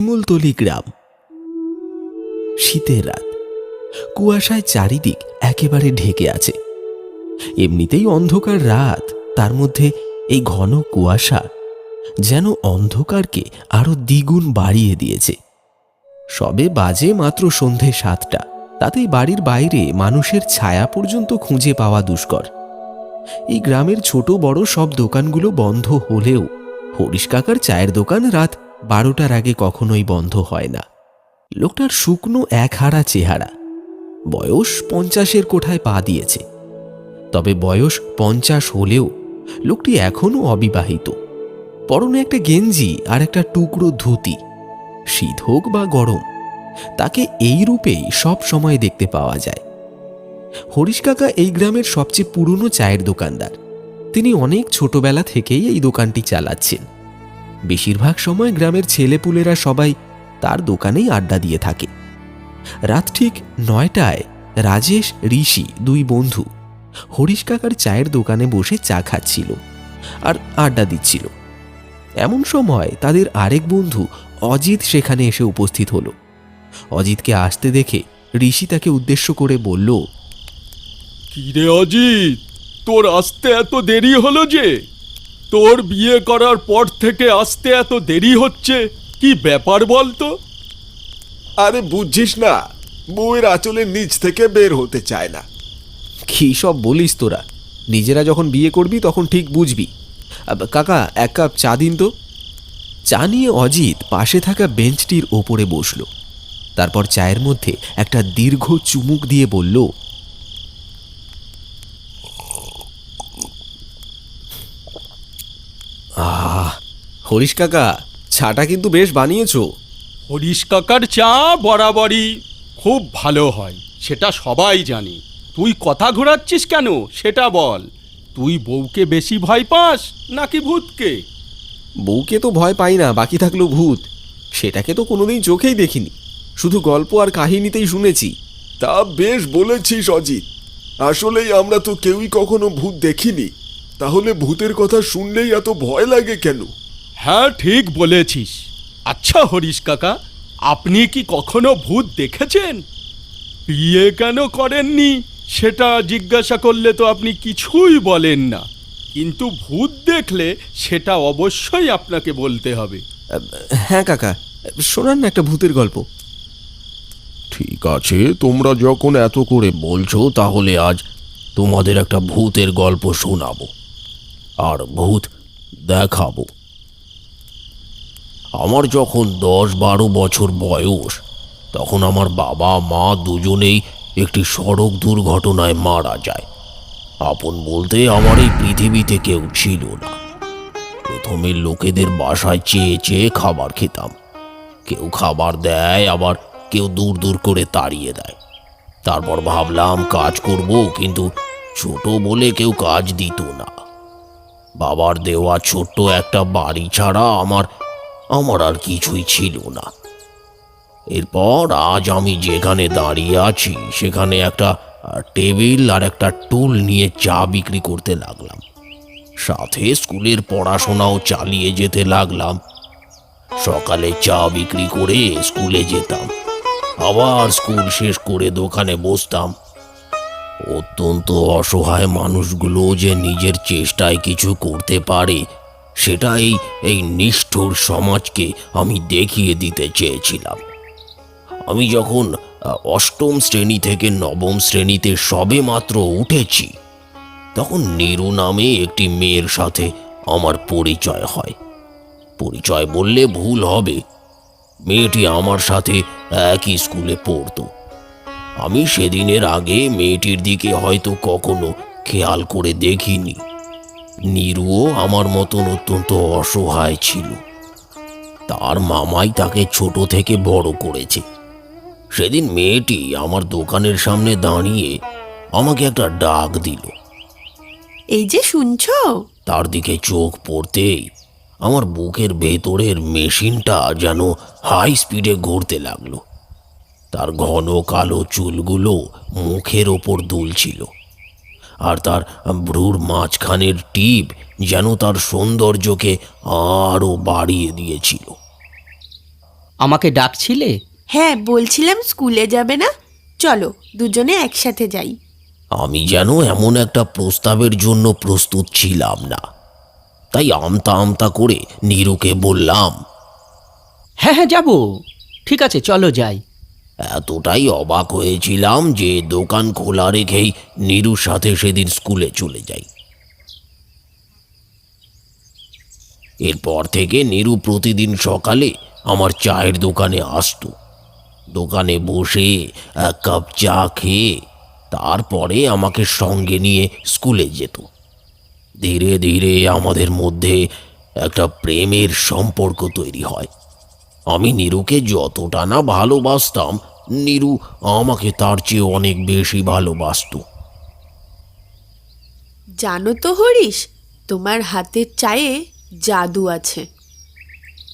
শিমুলতলি গ্রাম। শীতের রাত, কুয়াশায় চারিদিক একেবারে ঢেকে আছে। এমনিতেই অন্ধকার রাত, তার মধ্যে এই ঘন কুয়াশা যেন অন্ধকারকে আরো দ্বিগুণ বাড়িয়ে দিয়েছে। সবে বাজে মাত্র সন্ধে 7টা, তাতেই বাড়ির বাইরে মানুষের ছায়া পর্যন্ত খুঁজে পাওয়া দুষ্কর। এই গ্রামের ছোট বড় সব দোকানগুলো বন্ধ হলেও হরিশ কাকার চায়ের দোকান রাত 12টার আগে কখনোই বন্ধ হয় না। লোকটার শুকনো একহারা চেহারা, বয়স 50-এর কোঠায় পা দিয়েছে। তবে বয়স 50 হলেও লোকটি এখনো অবিবাহিত। পরনে একটা গেঞ্জি আর একটা টুকরো ধুতি। শীত হোক বা গরম, তাকে এই রূপেই সব সময় দেখতে পাওয়া যায়। হরিশ কাকা এই গ্রামের সবচেয়ে পুরনো চায়ের দোকানদার। তিনি অনেক ছোটবেলা থেকেই এই দোকানটি চালাচ্ছেন। বেশিরভাগ সময় গ্রামের ছেলেপুলেরা সবাই তার দোকানেই আড্ডা দিয়ে থাকে। রাত ঠিক 9টায় রাজেশ, ঋষি দুই বন্ধু হরিশ কাকার চায়ের দোকানে বসে চা খাচ্ছিল আর আড্ডা দিচ্ছিল। এমন সময় তাদের আরেক বন্ধু অজিত সেখানে এসে উপস্থিত হলো। অজিতকে আসতে দেখে ঋষি তাকে উদ্দেশ্য করে বলল, কিরে অজিত, তোর আসতে এত দেরি হলো যে? তোর বিয়ে করার পর থেকে আসতে এত দেরি হচ্ছে, কি ব্যাপার বলতো? আরে বুঝছিস না, বউয়ের আঁচলের নিচ থেকে বের হতে চায় না। কি সব বলিস তোরা? নিজেরা যখন বিয়ে করবি তখন ঠিক বুঝবি। কাকা, এক কাপ চা দিন তো। চা নিয়ে অজিত পাশে থাকা বেঞ্চটির ওপরে বসল। তারপর চায়ের মধ্যে একটা দীর্ঘ চুমুক দিয়ে বলল, হরিশ কাকা, চাটা কিন্তু বেশ বানিয়েছো। হরিশ কাকার চা বরাবরই খুব ভালো হয়, সেটা সবাই জানি। তুই কথা ঘোরাচ্ছিস কেন সেটা বল। তুই বউকে বেশি ভয় পাস নাকি ভূতকে? বউকে তো ভয় পাই না, বাকি থাকলো ভূত। সেটাকে তো কোনোদিন চোখেই দেখিনি, শুধু গল্প আর কাহিনীতেই শুনেছি। তা বেশ বলেছিস অজিত, আসলেই আমরা তো কেউই কখনো ভূত দেখিনি, তাহলে ভূতের কথা শুনলেই এত ভয় লাগে কেন? হ্যাঁ, ঠিক বলেছিস। আচ্ছা হরিশ কাকা, আপনি কি কখনো ভূত দেখেছেন? বিয়ে কেন করেননি সেটা জিজ্ঞাসা করলে তো আপনি কিছুই বলেন না, কিন্তু ভূত দেখলে সেটা অবশ্যই আপনাকে বলতে হবে। হ্যাঁ কাকা, শোনান না একটা ভূতের গল্প। ঠিক আছে, তোমরা যখন এত করে বলছো তাহলে আজ তোমাদের একটা ভূতের গল্প শোনাবো আর ভূত দেখাবো। আমার যখন 10-12 বছর বয়স, তখন আমার বাবা মা দুজনেই একটি সড়ক দুর্ঘটনায় মারা যায়। আপন বলতে আমার এই পৃথিবীতে কেউ ছিল না। প্রথমে লোকেদের বাসায় চেয়ে চেয়ে খাবার খেতাম। কেউ খাবার দেয়, আবার কেউ দূর দূর করে তাড়িয়ে দেয়। তারপর ভাবলাম কাজ করব, কিন্তু ছোট বলে কেউ কাজ দিত না। বাবার দেওয়া ছোট্ট একটা বাড়ি ছাড়া আমার আর কিছুই ছিল না। এরপর আজ আমি যেখানে দাঁড়িয়ে আছি সেখানে একটা টেবিল আর একটা টুল নিয়ে চা বিক্রি করতে লাগলাম। সাথে স্কুলের পড়াশোনাও চালিয়ে যেতে লাগলাম। সকালে চা বিক্রি করে স্কুলে যেতাম, আবার স্কুল শেষ করে দোকানে বসতাম। অত্যন্ত অসহায় মানুষগুলো যে নিজের চেষ্টায় কিছু করতে পারে, সেটা এই নিষ্ঠুর সমাজকে আমি দেখিয়ে দিতে চেয়েছিলাম। আমি যখন 8ম শ্রেণী থেকে 9ম শ্রেণীতে সবে মাত্র উঠেছি, তখন নীরু নামে একটি মেয়ের সাথে আমার পরিচয় হয়। পরিচয় বললে ভুল হবে, মেয়েটি আমার সাথে একই স্কুলে পড়তো। আমি সেদিনের আগে মেয়েটির দিকে হয়তো কখনো খেয়াল করে দেখিনি। নীরুও আমার মতন অত্যন্ত অসহায় ছিল। তার মামাই তাকে ছোট থেকে বড় করেছে। সেদিন মেয়েটি আমার দোকানের সামনে দাঁড়িয়ে আমাকে একটা ডাক দিল। এই যে শুনছো? তার দিকে চোখ পড়তেই আমার বুকের ভেতরের মেশিনটা যেন হাই স্পিডে ঘুরতে লাগলো। তার ঘন কালো চুলগুলো মুখের ওপর দুলছিল, আর তার ভ্রুর মাঝখানের টিপ যেন তার সৌন্দর্যকে আরো বাড়িয়ে দিয়েছিল। আমাকে ডাকছিলে? হ্যাঁ, বলছিলাম স্কুলে যাবে না? চলো দুজনে একসাথে যাই। আমি যেন এমন একটা প্রস্তাবের জন্য প্রস্তুত ছিলাম না, তাই আমতা আমতা করে নীরুকে বললাম। হ্যাঁ হ্যাঁ, যাব। ঠিক আছে, চলো যাই। এতটাই অবাক হয়েছিলাম যে দোকান খোলা রেখেই নীরুর সাথে সেদিন স্কুলে চলে যাই। এরপর থেকে নীরু প্রতিদিন সকালে আমার চায়ের দোকানে আসতো। দোকানে বসে এক কাপ চা খেয়ে তারপরে আমাকে সঙ্গে নিয়ে স্কুলে যেত। ধীরে ধীরে আমাদের মধ্যে একটা প্রেমের সম্পর্ক তৈরি হয়। আমি নীরুকে যতটা না ভালোবাসতাম, নীরু আমাকে তার চেয়ে অনেক বেশি ভালোবাসতো। জানো তো হরিশ, তোমার হাতের চায়ে জাদু আছে।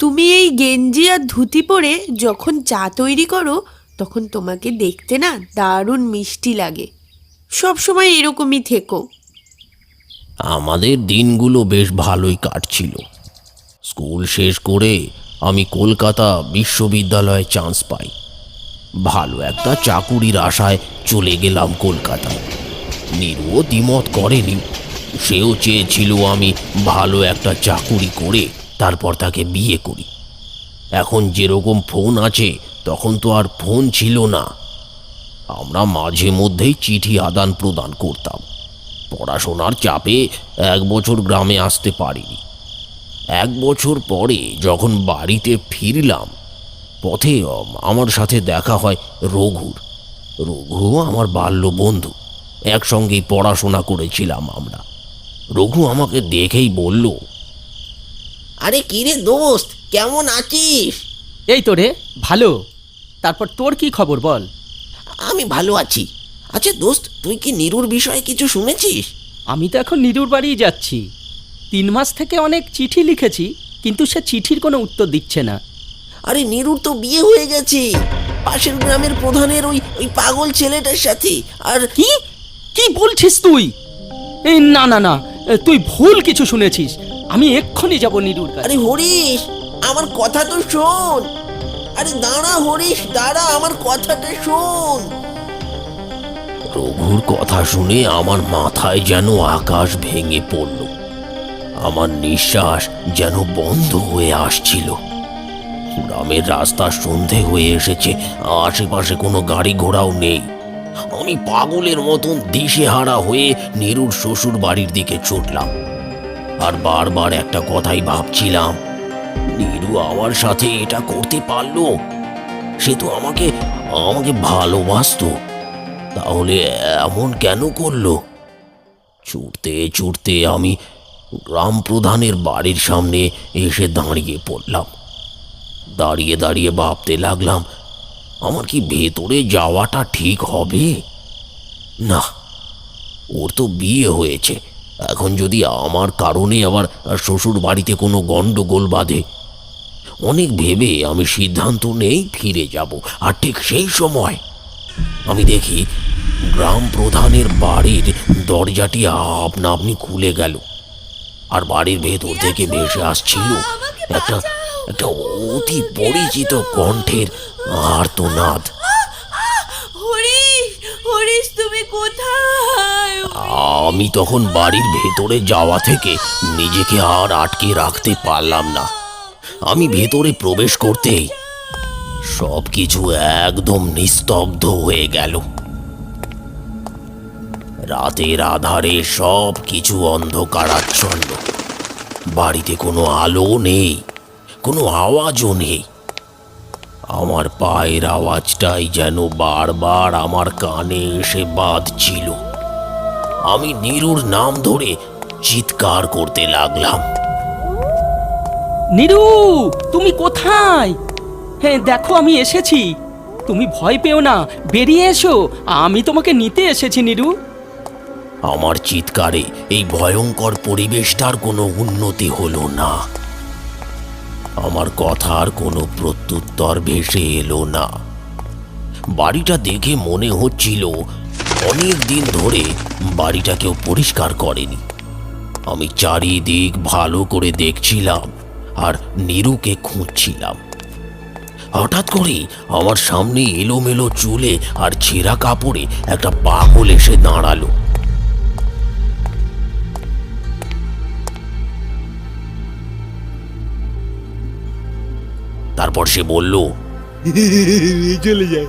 তুমি এই গেঞ্জি আর ধুতি পরে যখন চা তৈরি করো, তখন তোমাকে দেখতে না দারুণ মিষ্টি লাগে। সব সময় এরকমই থেকো। আমাদের দিনগুলো বেশ ভালোই কাটছিল। স্কুল শেষ করে আমি কলকাতা বিশ্ববিদ্যালয়ে চান্স পাই। ভালো একটা চাকুরির আশায় চলে গেলাম কলকাতায়। নীরুও দ্বিমত করেনি, সেও চেয়েছিল আমি ভালো একটা চাকুরি করে তারপর তাকে বিয়ে করি। এখন যেরকম ফোন আছে, তখন তো আর ফোন ছিল না। আমরা মাঝে মধ্যেই চিঠি আদান প্রদান করতাম। পড়াশোনার চাপে 1 বছর গ্রামে আসতে পারিনি। 1 বছর পরে যখন বাড়িতে ফিরলাম, পথে আমার সাথে দেখা হয় রঘুর। রঘু আমার বাল্য বন্ধু, একসঙ্গেই পড়াশোনা করেছিলাম আমরা। রঘু আমাকে দেখেই বলল, আরে কিরে দোস্ত, কেমন আছিস? এই তো রে, ভালো। তারপর তোর কি খবর বল? আমি ভালো আছি। আচ্ছা দোস্ত, তুই কি নীরুর বিষয়ে কিছু শুনেছিস? আমি তো এখন নীরুর বাড়িই যাচ্ছি। 3 মাস থেকে অনেক চিঠি লিখেছি, কিন্তু সে চিঠির কোনো উত্তর দিচ্ছে না। আরে নীরুর তো বিয়ে হয়ে গেছে পাশের গ্রামের প্রধানের ওই পাগল ছেলেটার সাথে। আর কি কি বলছিস তুই? এই না না না, তুই ভুল কিছু শুনেছিস। আমি এক্ষুনি যাব নীরুর কাছে। আরে হরিশ, আমার কথা তো শোন। আরে দাঁড়া হরিশ, দাঁড়া, আমার কথাটা শোন। রঘুর কথা শুনে আমার মাথায় যেন আকাশ ভেঙে পড়ল। আমার নিঃশ্বাস যেন বন্ধ হয়ে আসছিল। গ্রামের রাস্তা সন্ধে হয়ে এসেছে, আশেপাশে কোনো গাড়ি ঘোড়াও নেই। আমি পাগলের মতন দিশেহারা হয়ে নীরুর শ্বশুর বাড়ির দিকে ছুটলাম। আর বারবার একটা কথাই ভাবছিলাম, নীরু আমার সাথে এটা করতে পারলো? সে তো আমাকে ভালোবাসতো, তাহলে এমন কেন করলো? ছুটতে ছুটতে আমি গ্রাম প্রধানের বাড়ির সামনে এসে দাঁড়িয়ে পড়লাম। দাঁড়িয়ে দাঁড়িয়ে ভাবতে লাগলাম, আমার কি ভেতরে যাওয়াটা ঠিক হবে? না, ওর তো বিয়ে হয়েছে। এখন যদি আমার কারণে আবার শ্বশুর বাড়িতে কোনো গন্ডগোল বাঁধে। অনেক ভেবে আমি সিদ্ধান্ত নেই ফিরে যাব। আর ঠিক সেই সময় আমি দেখি গ্রাম প্রধানের বাড়ির দরজাটি আপনা আপনি খুলে গেল, আর বাড়ির ভেতর থেকে ভেসে আসছিল একটা অতি পরিচিত কণ্ঠের আর্তনাদ। হরিশ, হরিশ, তুমি কোথায়? আমি তখন বাড়ির ভেতরে যাওয়া থেকে নিজেকে আর আটকে রাখতে পারলাম না। আমি ভেতরে প্রবেশ করতেই সবকিছু একদম নিস্তব্ধ হয়ে গেল। রাতের আধারে সব কিছু অন্ধকারাচ্ছন্ন। বাড়িতে কোনো আলো নেই, কোনো আওয়াজও নেই। আমার পায়ের আওয়াজটাই যেন বারবার আমার কানে এসে বাজছিল। আমি নীরুর নাম ধরে চিৎকার করতে লাগলাম। নীরু, তুমি কোথায়? হ্যাঁ দেখো, আমি এসেছি। তুমি ভয় পেও না, বেরিয়ে এসো, আমি তোমাকে নিতে এসেছি নীরু। আমার চিৎকারে এই ভয়ঙ্কর পরিবেশটার কোনো উন্নতি হলো না। আমার কথার কোনো প্রত্যুত্তর ভেসে এলো না। বাড়িটা দেখে মনে হচ্ছিল অনেক দিন ধরে বাড়িটা কেউ পরিষ্কার করেনি। আমি চারিদিক ভালো করে দেখছিলাম আর নীরুকে খুঁজছিলাম। হঠাৎ করে আমার সামনে এলোমেলো চুলে আর ছেঁড়া কাপড়ে একটা পাগল এসে দাঁড়ালো। তারপর সে বলল, চলে যা,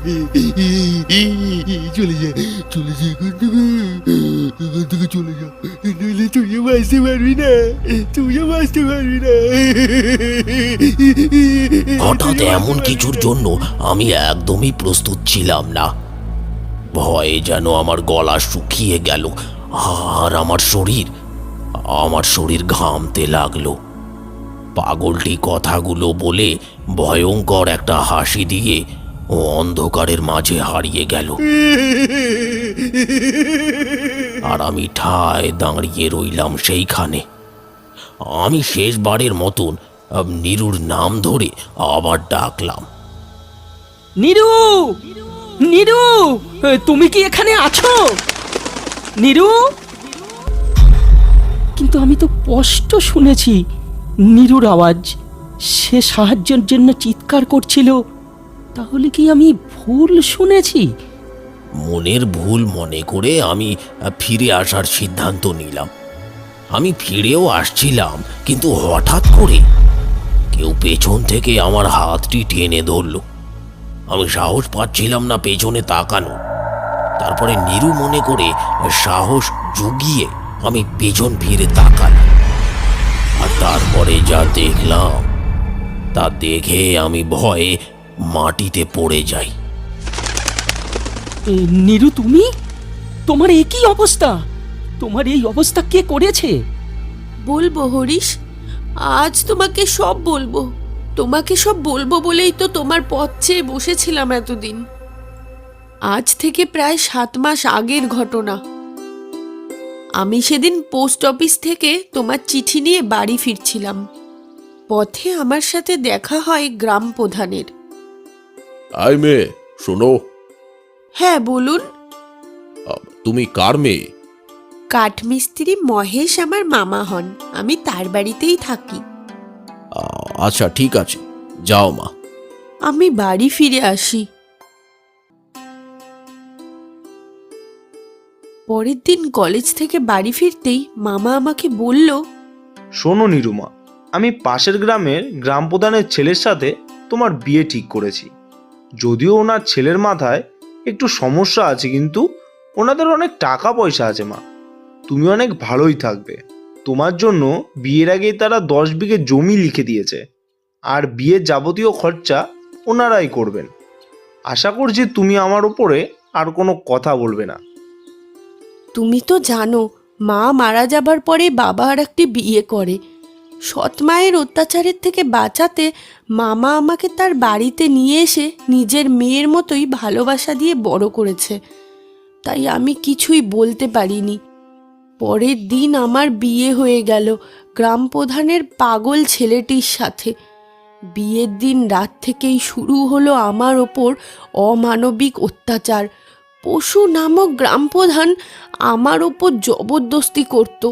চলে যা, চলে যা, এখান থেকে চলে যা, নইলে তুইও বাঁচতে পারবি না, তুইও বাঁচতে পারবি না। হঠাৎ এমন কিছুর জন্য আমি একদমই প্রস্তুত ছিলাম না। ভয়ে যেন আমার গলা শুকিয়ে গেল আর আমার শরীর ঘামতে লাগলো। পাগলটি কথাগুলো বলে ভয়ঙ্কর একটা হাসি দিয়ে ও অন্ধকারের মাঝে হারিয়ে গেল। আর আমি ঠায় দাঁড়িয়ে রইলাম সেইখানে। আমি শেষবারের মতন নীরুর নাম ধরে আবার ডাকলাম। নীরু, নীরু, তুমি কি এখানে আছো? নীরু? কিন্তু আমি তো স্পষ্ট শুনেছি নীরুর আওয়াজ। সে সাহায্যের জন্য চিৎকার করছিল। তাহলে কি আমি ভুল শুনেছি? মনের ভুল মনে করে আমি ফিরে আসার সিদ্ধান্ত নিলাম। আমি ফিরেও আসছিলাম, কিন্তু হঠাৎ করে কেউ পেছন থেকে আমার হাতটি টেনে ধরল। আমি সাহস পাচ্ছিলাম না পেছনে তাকানো। তারপরে নীরু মনে করে সাহস জুগিয়ে আমি পেছন ফিরে তাকালাম। আর তারপরে যা দেখলাম তা দেখে আমি ভয়ে মাটিতে পড়ে যাই। নীরু, তুমি? তোমার এ কি অবস্থা? তোমার এই অবস্থা কে করেছে? বলবো হরিশ, আজ তোমাকে সব বলবো। তোমাকে সব বলবো বলেই তো তোমার পথ চেয়ে বসেছিলাম এতদিন। আজ থেকে প্রায় 7 মাস আগের ঘটনা। আমি সেদিন পোস্ট অফিস থেকে তোমার চিঠি নিয়ে বাড়ি ফিরছিলাম। পথে আমার সাথে দেখা হয় গ্রাম প্রধানের। আই মেয়ে, শোনো। হ্যাঁ, বলুন। তুমি কার মেয়ে? কাঠমিস্ত্রি মহেশ আমার মামা হন। আমি তার বাড়িতেই থাকি। আচ্ছা, ঠিক আছে, যাও মা। আমি বাড়ি ফিরে আসি। পরের দিন কলেজ থেকে বাড়ি ফিরতেই মামা আমাকে বলল, শোনো নিরুমা, আমি পাশের গ্রামের গ্রাম প্রধানের ছেলের সাথে তোমার বিয়ে ঠিক করেছি। যদিও ওনার ছেলের মাথায় একটু সমস্যা আছে, কিন্তু ওনাদের অনেক টাকা পয়সা আছে মা। তুমি অনেক ভালোই থাকবে। তোমার জন্য বিয়ের আগেই তারা 10 বিঘে জমি লিখে দিয়েছে, আর বিয়ের যাবতীয় খরচা ওনারাই করবেন। আশা করছি তুমি আমার উপরে আর কোনো কথা বলবে না। তুমি তো জানো, মা মারা যাবার পরে বাবা আর একটি বিয়ে করে। সৎ মায়ের অত্যাচারের থেকে বাঁচাতে মামা আমাকে তার বাড়িতে নিয়ে এসে নিজের মেয়ের মতোই ভালোবাসা দিয়ে বড় করেছে। তাই আমি কিছুই বলতে পারিনি। পরের দিন আমার বিয়ে হয়ে গেল গ্রাম প্রধানের পাগল ছেলেটির সাথে। বিয়ের দিন রাত থেকেই শুরু হলো আমার ওপর অমানবিক অত্যাচার। পশু নামক গ্রাম প্রধান আমার ওপর জবরদস্তি করত।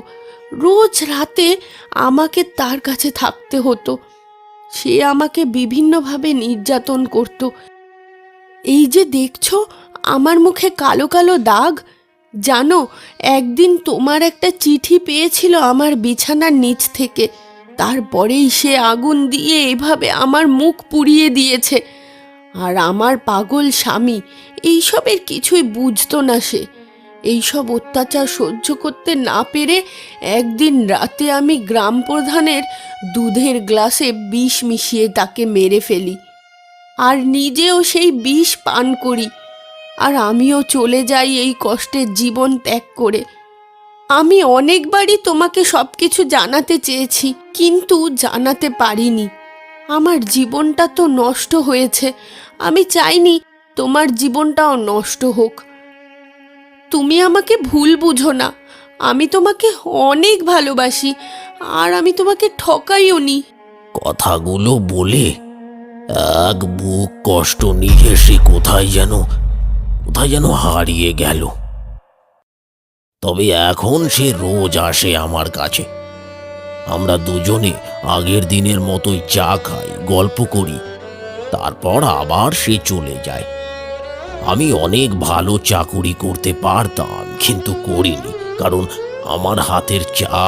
রোজ রাতে আমাকে তার কাছে থাকতে হতো। সে আমাকে বিভিন্নভাবে নির্যাতন করত। এই যে দেখছো আমার মুখে কালো কালো দাগ, জানো একদিন তোমার একটা চিঠি পেয়েছিল আমার বিছানার নিচ থেকে। তারপরেই সে আগুন দিয়ে এভাবে আমার মুখ পুড়িয়ে দিয়েছে। আর আমার পাগল স্বামী এইসবের কিছুই বুঝতো না। সে এইসব অত্যাচার সহ্য করতে না পেরে একদিন রাতে আমি গ্রাম প্রধানের দুধের গ্লাসে বিষ মিশিয়ে তাকে মেরে ফেলি, আর নিজেও সেই বিষ পান করি। আর আমিও চলে যাই এই কষ্টের জীবন ত্যাগ করে। আমি অনেকবারই তোমাকে সব কিছু জানাতে চেয়েছি, কিন্তু জানাতে পারিনি। আমার জীবনটা তো নষ্ট হয়েছে। আমি চাইনি তোমার জীবনটাও নষ্ট হোক। তুমি আমাকে ভুল বুঝো না। আমি তোমাকে অনেক ভালোবাসি, আর আমি তোমাকে ঠকাইও নি। কথাগুলো বলে এক বুক কষ্ট নিয়ে সে কোথায় যেন হারিয়ে গেল। তবে এখন সে রোজ আসে আমার কাছে। আমরা দুজনে আগের দিনের মতোই চা খাই, গল্প করি, তারপর আবার সে চলে যায়। আমি অনেক ভালো চাকুরি করতে পারতাম, কিন্তু করিনি, কারণ আমার হাতের চা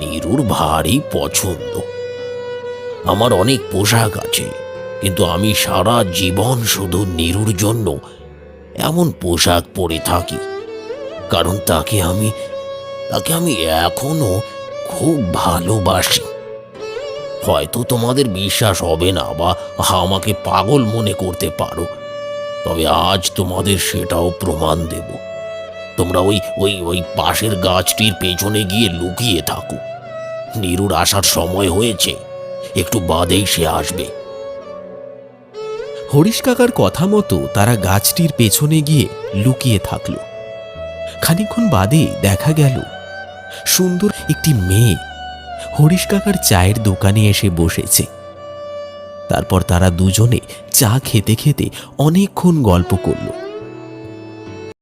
নীরুর ভারী পছন্দ। আমার অনেক পোশাক আছে, কিন্তু আমি সারা জীবন শুধু নীরুর জন্য এমন পোশাক পরে থাকি, কারণ তাকে আমি এখনো খুব ভালোবাসি। হয়তো তোমাদের বিশ্বাস হবে না বা আমাকে পাগল মনে করতে পারো, তবে আজ তোমাদের সেটাও প্রমাণ দেব। তোমরা ওই ওই ওই পাশের গাছটির পেছনে গিয়ে লুকিয়ে থাকো। নীরুর আসার সময় হয়েছে, একটু বাদেই সে আসবে। হরিশ কাকার কথা মতো তারা গাছটির পেছনে গিয়ে লুকিয়ে থাকল। খানিকক্ষণ বাদে দেখা গেল সুন্দর একটি মেয়ে হরিশ কাকার চায়ের দোকানে এসে বসেছে। তারপর তারা দুজনে চা খেতে খেতে অনেকক্ষণ গল্প করল।